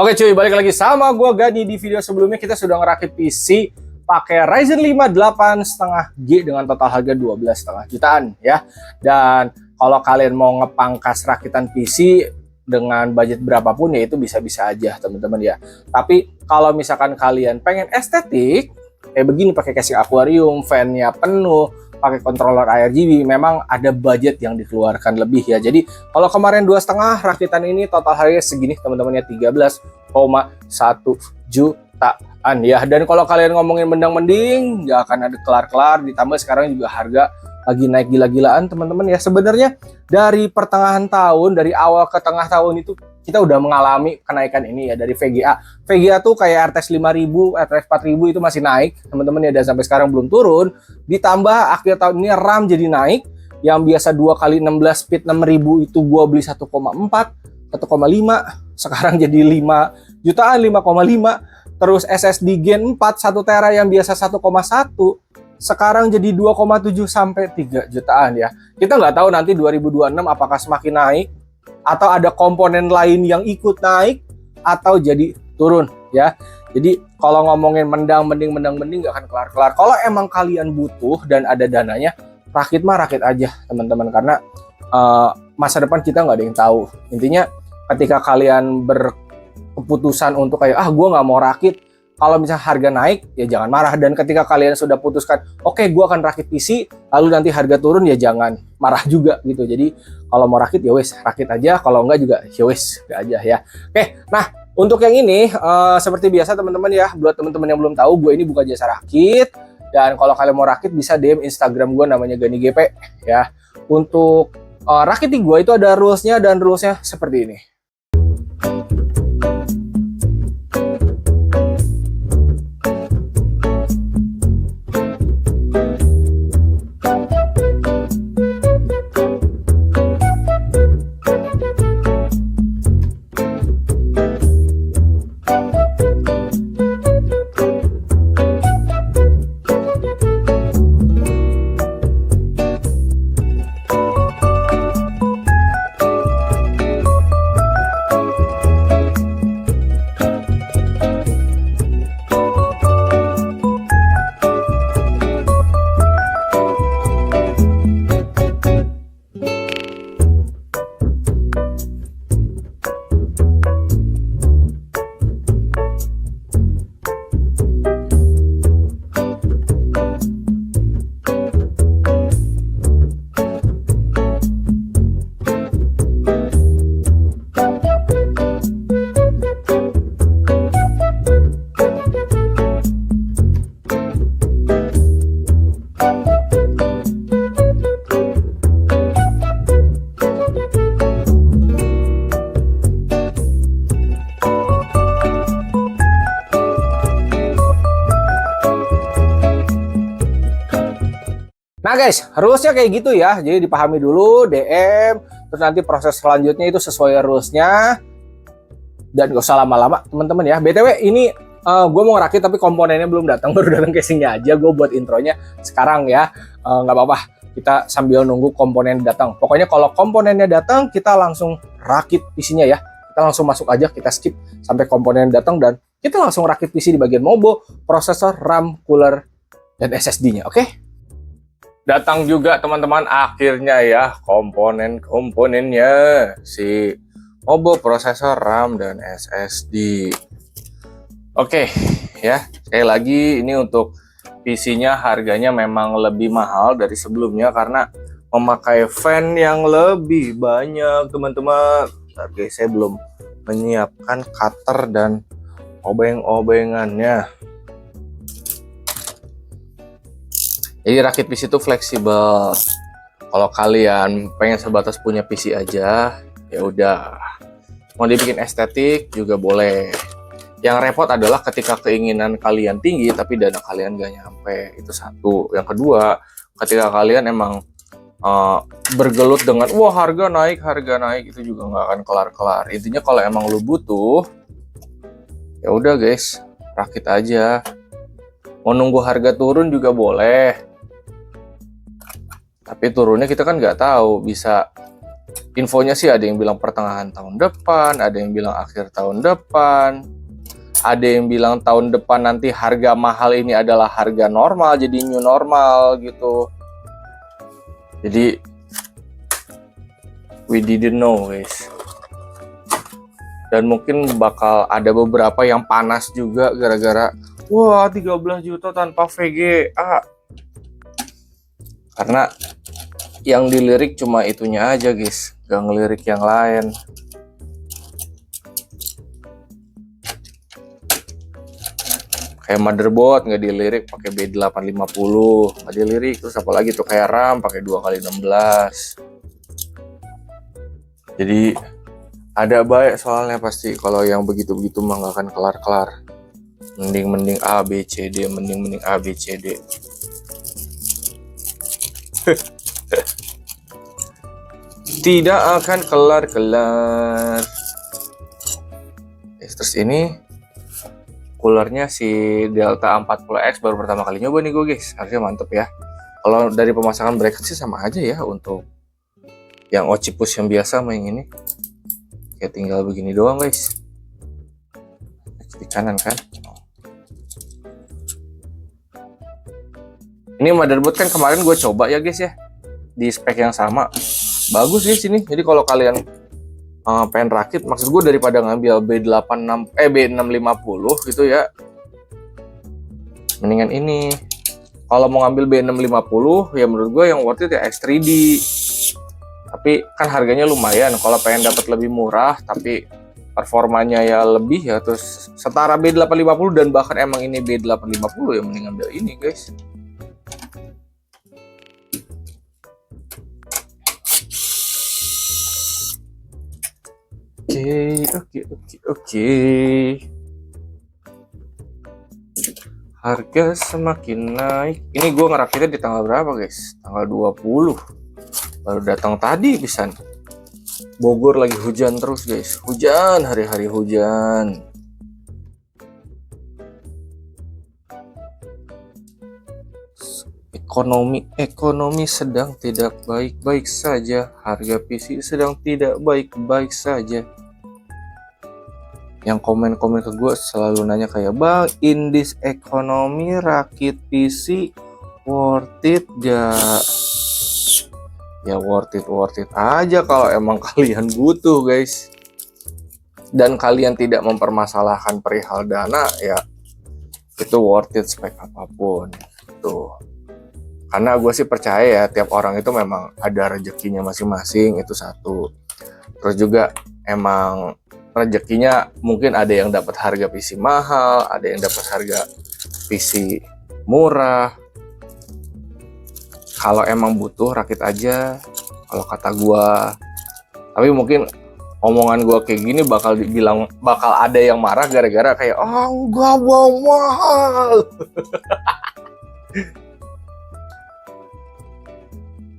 Oke cuy, balik lagi sama gua Gani. Di video sebelumnya kita sudah ngerakit PC pakai Ryzen 5 8,5G dengan total harga 12,5 jutaan ya. Dan kalau kalian mau ngepangkas rakitan PC dengan budget berapapun ya itu bisa-bisa aja teman-teman ya. Tapi kalau misalkan kalian pengen estetik kayak begini, pakai casing akuarium, fan-nya penuh, pakai controller RGB, memang ada budget yang dikeluarkan lebih ya. Jadi kalau kemarin 2,5 rakitan ini total harganya segini teman-teman ya, 13,1 jutaan ya. Dan kalau kalian ngomongin mendang-mending nggak akan ada kelar-kelar, ditambah sekarang juga harga lagi naik gila-gilaan teman-teman ya. Sebenarnya dari pertengahan tahun, dari awal ke tengah tahun itu kita udah mengalami kenaikan ini ya dari VGA. VGA tuh kayak RTX 5000, RTX 4000 itu masih naik teman-teman ya, dan sampai sekarang belum turun. Ditambah akhir tahun ini RAM jadi naik, yang biasa 2x16 speed 6000 itu gua beli 1,4, 1,5, sekarang jadi 5 jutaan, 5,5. Terus SSD Gen 4 1 tera yang biasa 1,1 sekarang jadi 2,7 sampai 3 jutaan ya. Kita nggak tahu nanti 2026 apakah semakin naik atau ada komponen lain yang ikut naik atau jadi turun ya. Jadi kalau ngomongin mending nggak akan kelar-kelar. Kalau emang kalian butuh dan ada dananya, rakit mah rakit aja teman-teman, karena masa depan kita nggak ada yang tahu. Intinya ketika kalian berkeputusan untuk kayak gue nggak mau rakit, kalau misalnya harga naik ya jangan marah. Dan ketika kalian sudah putuskan oke, gue akan rakit PC, lalu nanti harga turun ya jangan marah juga gitu. Jadi kalau mau rakit ya wes rakit aja, kalau enggak juga ya wes enggak aja ya. Oke, nah untuk yang ini seperti biasa teman-teman ya, buat teman-teman yang belum tahu, gue ini buka jasa rakit. Dan kalau kalian mau rakit bisa DM Instagram gue namanya Gani GP ya. Untuk rakit di gue itu ada rulesnya, dan rulesnya seperti ini. Nah guys, rulesnya kayak gitu ya. Jadi dipahami dulu, DM, terus nanti proses selanjutnya itu sesuai rulesnya. Dan gak usah lama-lama teman-teman ya. BTW ini gue mau ngerakit tapi komponennya belum datang, baru datang casingnya aja. Gue buat intronya sekarang ya. Nggak apa-apa, kita sambil nunggu komponen datang. Pokoknya kalau komponennya datang, kita langsung rakit PC-nya ya. Kita langsung masuk aja, kita skip sampai komponen datang, dan kita langsung rakit PC di bagian mobo, prosesor, RAM, cooler, dan SSD-nya, oke? Datang juga teman-teman akhirnya ya komponen-komponennya, si mobo, prosesor, RAM, dan SSD. Oke ya, sekali lagi ini untuk PC-nya harganya memang lebih mahal dari sebelumnya karena memakai fan yang lebih banyak teman-teman. Oke, saya belum menyiapkan cutter dan obeng-obengannya. Jadi rakit PC itu fleksibel. Kalau kalian pengen sebatas punya PC aja, ya udah. Mau dibikin estetik juga boleh. Yang repot adalah ketika keinginan kalian tinggi tapi dana kalian gak nyampe. Itu satu. Yang kedua, ketika kalian emang bergelut dengan wah harga naik itu juga nggak akan kelar-kelar. Intinya kalau emang lu butuh, ya udah guys, rakit aja. Mau nunggu harga turun juga boleh, tapi turunnya kita kan nggak tahu. Bisa infonya sih ada yang bilang pertengahan tahun depan, ada yang bilang akhir tahun depan, ada yang bilang tahun depan nanti harga mahal ini adalah harga normal, jadi new normal gitu. Jadi we didn't know guys. Dan mungkin bakal ada beberapa yang panas juga gara-gara wah 13 juta tanpa VGA. Karena yang dilirik cuma itunya aja guys, gak ngelirik yang lain. Kayak motherboard nggak dilirik pakai B850, nggak dilirik. Terus apalagi tuh kayak RAM pakai 2x16. Jadi ada baik soalnya pasti kalau yang begitu-begitu mah nggak akan kelar-kelar. Mending A B C D, mending A B C D. Tidak akan kelar-kelar. Terus ini coolernya si Delta 40X baru pertama kali nyoba nih gue guys, harusnya mantep ya. Kalau dari pemasangan bracket sih sama aja ya untuk yang Ocipus yang biasa sama yang ini. Kayak tinggal begini doang guys. Di kanan kan. Ini motherboard kan kemarin gue coba ya guys ya, di spek yang sama. Bagus guys ini. Jadi kalau kalian pengen rakit, maksud gue daripada ngambil B650 gitu ya, mendingan ini. Kalau mau ngambil B650 ya menurut gue yang worth it ya X3D, tapi kan harganya lumayan. Kalau pengen dapat lebih murah tapi performanya ya lebih ya, terus setara B850 dan bahkan emang ini B850 ya mending ambil ini guys. Oke. Harga semakin naik. Ini gue ngerakitnya di tanggal berapa guys? Tanggal 20. Baru datang tadi pisan. Bogor lagi hujan terus guys. Hujan, hari-hari hujan. Ekonomi sedang tidak baik-baik saja. Harga PC sedang tidak baik-baik saja. Yang komen-komen ke gue selalu nanya kayak, bang, in this economy rakit PC worth it gak? Ya worth it aja kalau emang kalian butuh guys, dan kalian tidak mempermasalahkan perihal dana, ya itu worth it spek apapun tuh. Karena gue sih percaya ya tiap orang itu memang ada rezekinya masing-masing, itu satu. Terus juga emang rezekinya mungkin ada yang dapat harga PC mahal, ada yang dapat harga PC murah. Kalau emang butuh rakit aja, kalau kata gua. Tapi mungkin omongan gua kayak gini bakal ada yang marah gara-gara kayak enggak mau mahal.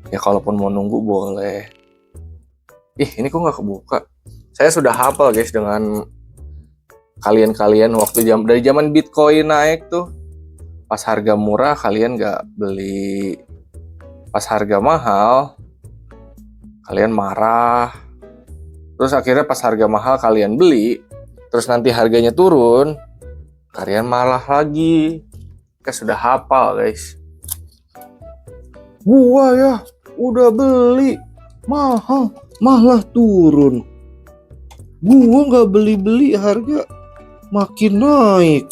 Ya kalaupun mau nunggu boleh. Ini kok nggak kebuka. Saya sudah hafal guys dengan kalian waktu dari zaman Bitcoin naik tuh, pas harga murah kalian nggak beli, pas harga mahal kalian marah, terus akhirnya pas harga mahal kalian beli, terus nanti harganya turun kalian marah lagi. Kita sudah hafal guys. Gua ya udah beli mahal malah turun. Gua nggak beli harga makin naik.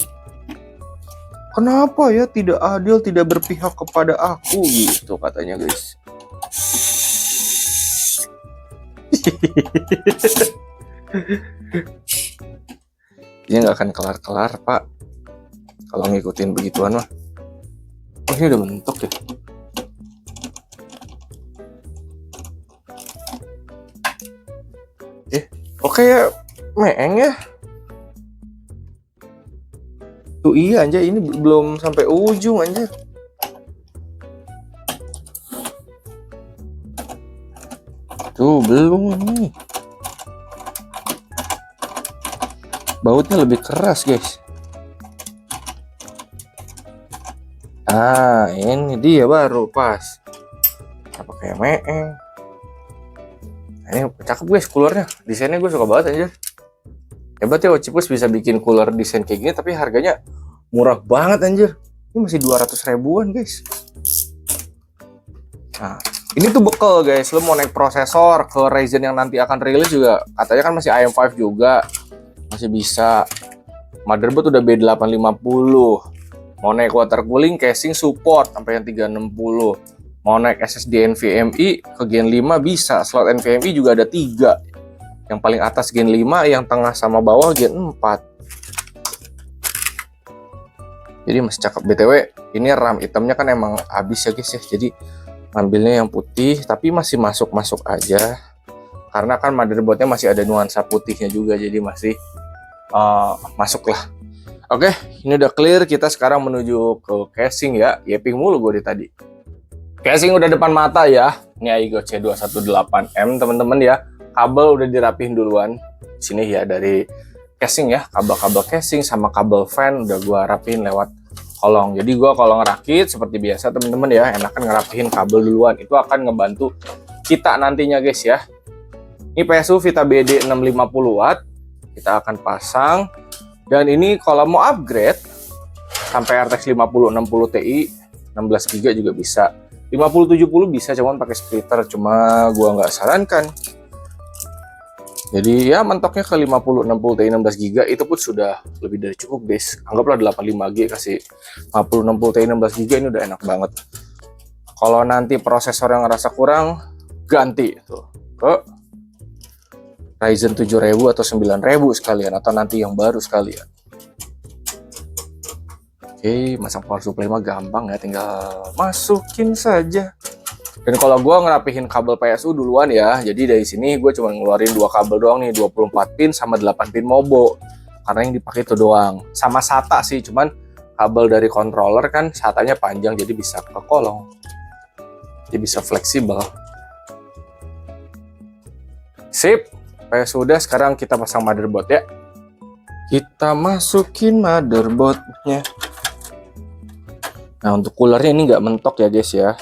Kenapa ya tidak adil, tidak berpihak kepada aku gitu katanya guys. Dia nggak akan kelar-kelar pak kalau ngikutin begituan mah. Ini udah mentok ya. Oke ya, meeng ya. Tuh iya anjir, ini belum sampai ujung anjir. Tuh belum nih. Bautnya lebih keras guys. Ah ini dia baru pas. Apa kayak meeng. Ini cakep guys coolernya. Desainnya gue suka banget anjir. Hebat ya Ocipus bisa bikin cooler desain kayak gini, tapi harganya murah banget anjir. Ini masih 200 ribuan guys. Nah, ini tuh bekal guys. Lo mau naik prosesor ke Ryzen yang nanti akan rilis juga, katanya kan masih AM5 juga, masih bisa. Motherboard udah B850. Mau naik water cooling, casing support sampai yang 360. Mau naik SSD NVMe ke Gen 5 bisa. Slot NVMe juga ada 3. Yang paling atas Gen 5, yang tengah sama bawah Gen 4. Jadi masih cakep. BTW ini RAM hitamnya kan emang habis ya guys ya. Jadi ambilnya yang putih, tapi masih masuk aja. Karena kan motherboardnya masih ada nuansa putihnya juga, jadi masih masuk lah. Oke, ini udah clear. Kita sekarang menuju ke casing ya. Yeping mulu gue tadi. Casing udah depan mata ya. Ini Aigo C218M teman-teman ya. Kabel udah dirapihin duluan. Sini ya dari casing ya. Kabel-kabel casing sama kabel fan udah gue rapihin lewat kolong. Jadi gue kalau ngerakit seperti biasa teman-teman ya, enakan ngerapihin kabel duluan. Itu akan ngebantu kita nantinya guys ya. Ini PSU Vita BD 650 watt. Kita akan pasang. Dan ini kalau mau upgrade sampai RTX 5060 Ti 16 GB juga bisa. 5070 bisa, cuman pakai splitter, cuma gua nggak sarankan. Jadi ya mentoknya ke 5060 Ti 16 GB itu pun sudah lebih dari cukup guys. Anggaplah 85 GB kasih 5060 Ti 16 GB ini udah enak banget. Kalau nanti prosesor yang ngerasa kurang, ganti tuh ke Ryzen 7000 atau 9000 sekalian, atau nanti yang baru sekalian. Oke, masang power supply mah gampang ya, tinggal masukin saja. Dan kalau gue ngerapihin kabel PSU duluan ya, jadi dari sini gue cuma ngeluarin 2 kabel doang nih, 24 pin sama 8 pin Mobo. Karena yang dipakai itu doang. Sama SATA sih, cuman kabel dari controller kan SATA-nya panjang, jadi bisa ke kolong. Jadi bisa fleksibel. Sip. Sudah, sekarang kita pasang motherboard ya. Kita masukin motherboardnya. Nah untuk coolernya ini nggak mentok ya guys ya.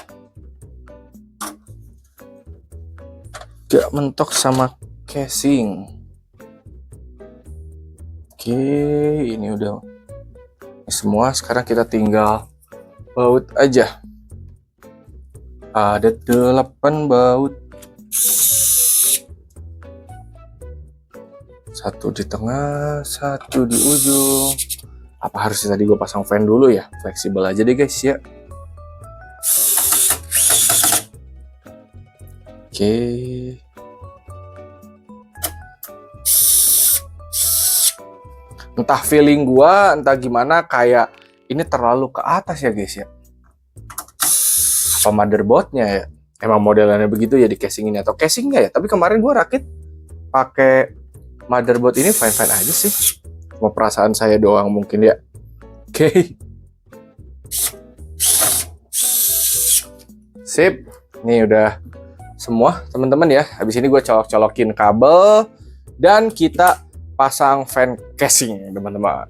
Nggak mentok sama casing. Oke, ini udah ini semua. Sekarang kita tinggal baut aja. Ada 8 baut. Satu di tengah, satu di ujung. Apa harusnya tadi gue pasang fan dulu ya? Fleksibel aja deh guys ya. Oke. Entah feeling gue, entah gimana, kayak ini terlalu ke atas ya guys ya. Apa motherboardnya ya? Emang modelannya begitu ya di casing ini, atau casing nggak ya? Tapi kemarin gue rakit pakai motherboard ini fine-fine aja sih. Cuma perasaan saya doang mungkin ya. Oke. Sip. Ini udah semua teman-teman ya. Habis ini gue colok-colokin kabel. Dan kita pasang fan casing teman-teman.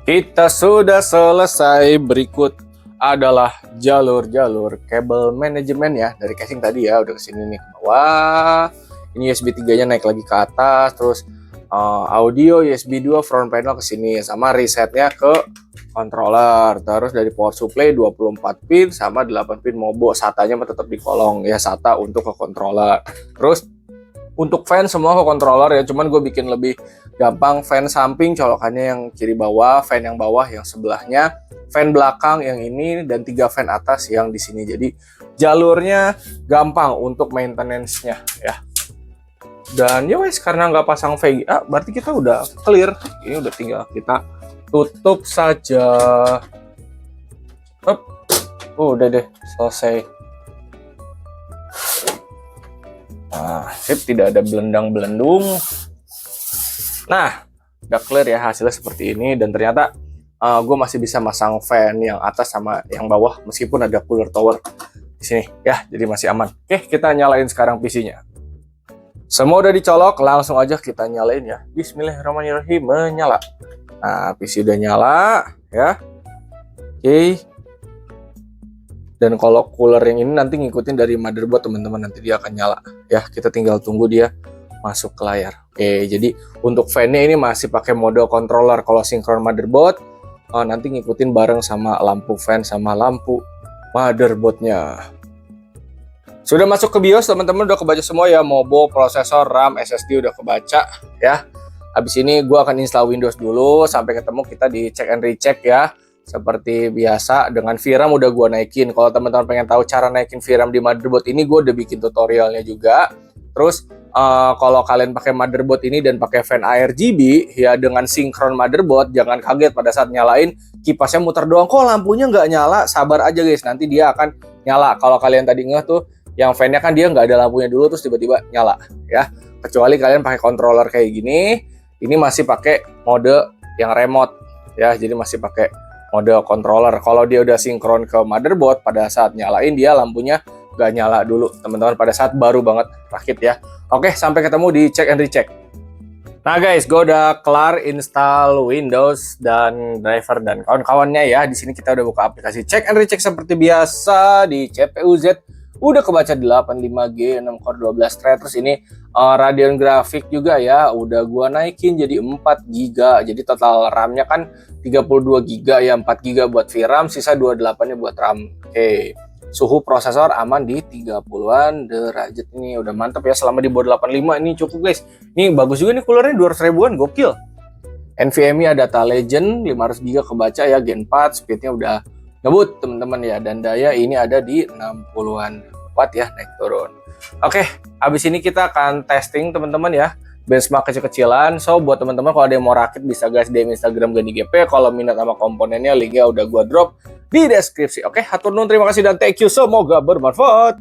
Kita sudah selesai. Berikut adalah jalur-jalur kabel manajemen ya dari casing tadi ya, udah kesini nih ke bawah. Ini USB 3 nya naik lagi ke atas, terus audio USB 2 front panel ke sini sama resetnya ke controller. Terus dari power supply 24 pin sama 8 pin Mobo. SATA-nya tetap di kolong ya, SATA untuk ke controller. Terus untuk fan semua ke controller ya, cuman gue bikin lebih gampang. Fan samping colokannya yang kiri bawah, fan yang bawah yang sebelahnya, fan belakang yang ini, dan 3 fan atas yang di sini. Jadi jalurnya gampang untuk maintenance-nya ya. Dan ya wes, karena nggak pasang VGA berarti kita udah clear. Ini udah tinggal kita tutup saja. Udah deh selesai. Nah, sip, tidak ada belendang-belendung. Nah, udah clear ya hasilnya seperti ini. Dan ternyata gue masih bisa masang fan yang atas sama yang bawah meskipun ada cooler tower di sini ya, jadi masih aman. Oke, kita nyalain sekarang PC-nya. Semua udah dicolok, langsung aja kita nyalain ya. Bismillahirrahmanirrahim, menyala. Nah, PC udah nyala ya. Oke. Dan kalau cooler yang ini nanti ngikutin dari motherboard teman-teman, nanti dia akan nyala ya. Kita tinggal tunggu dia masuk ke layar. Oke, jadi untuk fan-nya ini masih pakai mode controller. Kalau sinkron motherboard nanti ngikutin bareng sama lampu fan sama lampu motherboardnya. Sudah masuk ke BIOS teman-teman, udah kebaca semua ya, mobo, prosesor, RAM, SSD udah kebaca ya. Habis ini gue akan install Windows dulu, sampai ketemu kita di check and recheck ya. Seperti biasa dengan VRAM udah gue naikin. Kalau teman-teman pengen tahu cara naikin VRAM di motherboard ini, gue udah bikin tutorialnya juga. Terus kalau kalian pakai motherboard ini dan pakai fan RGB ya dengan sinkron motherboard, jangan kaget pada saat nyalain kipasnya muter doang, kok lampunya nggak nyala. Sabar aja guys, nanti dia akan nyala. Kalau kalian tadi ngeh tuh, yang fan-nya kan dia nggak ada lampunya dulu terus tiba-tiba nyala ya. Kecuali kalian pakai controller kayak gini, ini masih pakai mode yang remote ya, jadi masih pakai mode controller. Kalau dia udah sinkron ke motherboard, pada saat nyalain dia lampunya nggak nyala dulu teman-teman, pada saat baru banget rakit ya. Oke, sampai ketemu di check and recheck. Nah guys, gue udah kelar install Windows dan driver dan kawan-kawannya ya. Di sini kita udah buka aplikasi check and recheck seperti biasa. Di CPU Z udah kebaca 85G 6 core 12 thread. Terus ini Radeon grafik juga ya, udah gua naikin jadi 4GB. Jadi total RAM-nya kan 32GB ya, 4GB buat VRAM, sisa 28-nya buat RAM. Oke. Suhu prosesor aman di 30-an derajat. Ini udah mantap ya, selama di bawah 85 ini cukup guys. Ini bagus juga nih coolernya, 200 ribuan, gokil. NVMe Data Legend 500GB kebaca ya, Gen 4, speednya udah ngebut teman-teman ya, dan daya ini ada di 60-an watt ya, naik turun. Oke, habis ini kita akan testing teman-teman ya, benchmark kecil-kecilan. So buat teman-teman kalau ada yang mau rakit bisa guys DM Instagram Gani GP. Kalau minat sama komponennya, linknya udah gua drop di deskripsi. Oke, hatur nuhun, terima kasih dan thank you, semoga bermanfaat.